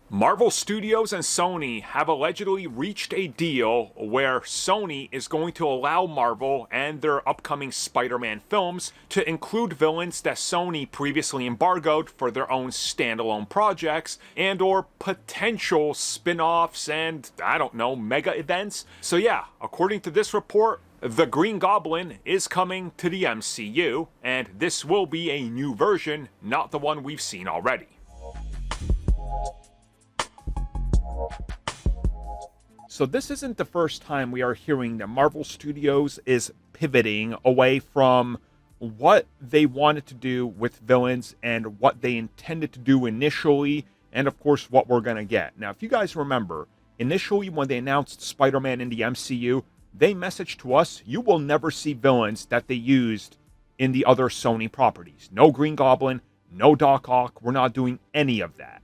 Marvel Studios and Sony have allegedly reached a deal where Sony is going to allow Marvel and their upcoming Spider-Man films to include villains that Sony previously embargoed for their own standalone projects and or potential spin-offs and, I don't know, mega events. So yeah, according to this report, the Green Goblin is coming to the MCU, and this will be a new version, not the one we've seen already. So this isn't the first time we are hearing that Marvel Studios is pivoting away from what they wanted to do with villains and what they intended to do initially, and of course what we're going to get. Now, if you guys remember, initially when they announced Spider-Man in the MCU, they messaged to us, you will never see villains that they used in the other Sony properties. No Green Goblin, no Doc Ock, we're not doing any of that.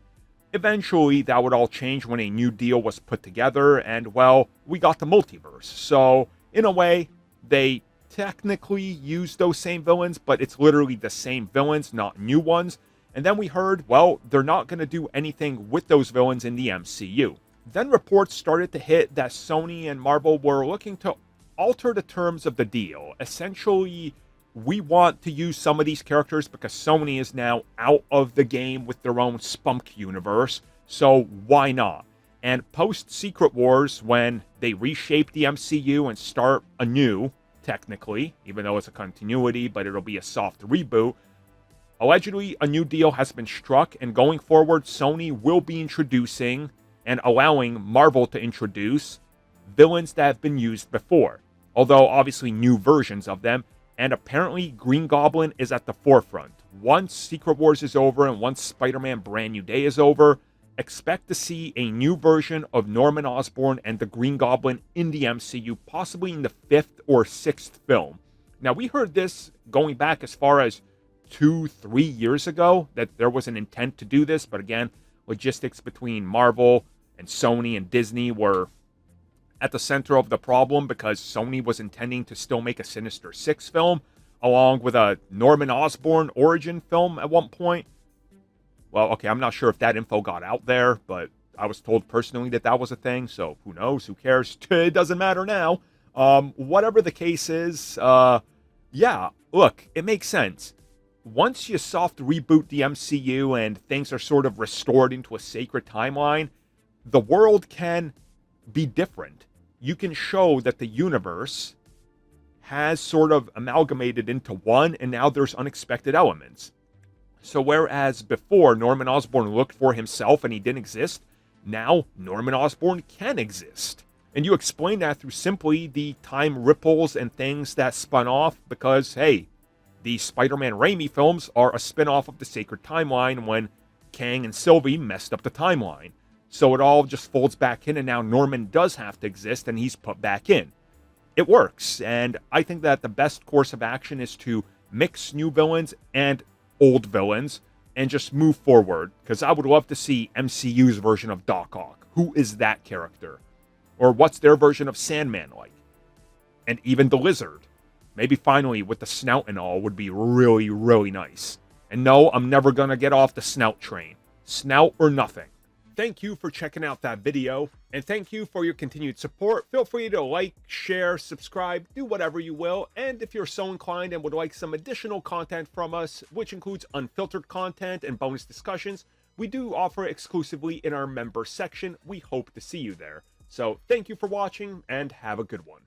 Eventually, that would all change when a new deal was put together, and, well, we got the multiverse. So, in a way, they technically used those same villains, but it's literally the same villains, not new ones. And then we heard, well, they're not going to do anything with those villains in the MCU. Then reports started to hit that Sony and Marvel were looking to alter the terms of the deal. Essentially, we want to use some of these characters because Sony is now out of the game with their own Spunk universe, so why not? And post Secret Wars, when they reshape the MCU and start anew, technically, even though it's a continuity, but it'll be a soft reboot, allegedly a new deal has been struck, and going forward, Sony will be introducing and allowing Marvel to introduce villains that have been used before, although obviously new versions of them. And apparently, Green Goblin is at the forefront. Once Secret Wars is over and once Spider-Man Brand New Day is over, expect to see a new version of Norman Osborn and the Green Goblin in the MCU, possibly in the 5th or 6th film. Now, we heard this going back as far as 2-3 years ago, that there was an intent to do this, but again, logistics between Marvel and Sony and Disney were at the center of the problem because Sony was intending to still make a Sinister Six film along with a Norman Osborn origin film at one point. Well, okay, I'm not sure if that info got out there, but I was told personally that that was a thing, so who knows, who cares? It doesn't matter now. Whatever the case is, yeah, look, it makes sense. Once you soft reboot the MCU and things are sort of restored into a sacred timeline, the world can be different. You can show that the universe has sort of amalgamated into one, and now there's unexpected elements. So whereas before Norman Osborn looked for himself and he didn't exist, now Norman Osborn can exist. And you explain that through simply the time ripples and things that spun off because, hey, the Spider-Man Raimi films are a spin-off of the Sacred Timeline when Kang and Sylvie messed up the timeline. So it all just folds back in, and now Norman does have to exist, and he's put back in. It works, and I think that the best course of action is to mix new villains and old villains and just move forward, because I would love to see MCU's version of Doc Ock. Who is that character? Or what's their version of Sandman like? And even the Lizard. Maybe finally, with the snout and all, would be really, really nice. And no, I'm never going to get off the snout train. Snout or nothing. Thank you for checking out that video, and thank you for your continued support. Feel free to like, share, subscribe, do whatever you will, and if you're so inclined and would like some additional content from us, which includes unfiltered content and bonus discussions, we do offer exclusively in our member section. We hope to see you there. So thank you for watching, and have a good one.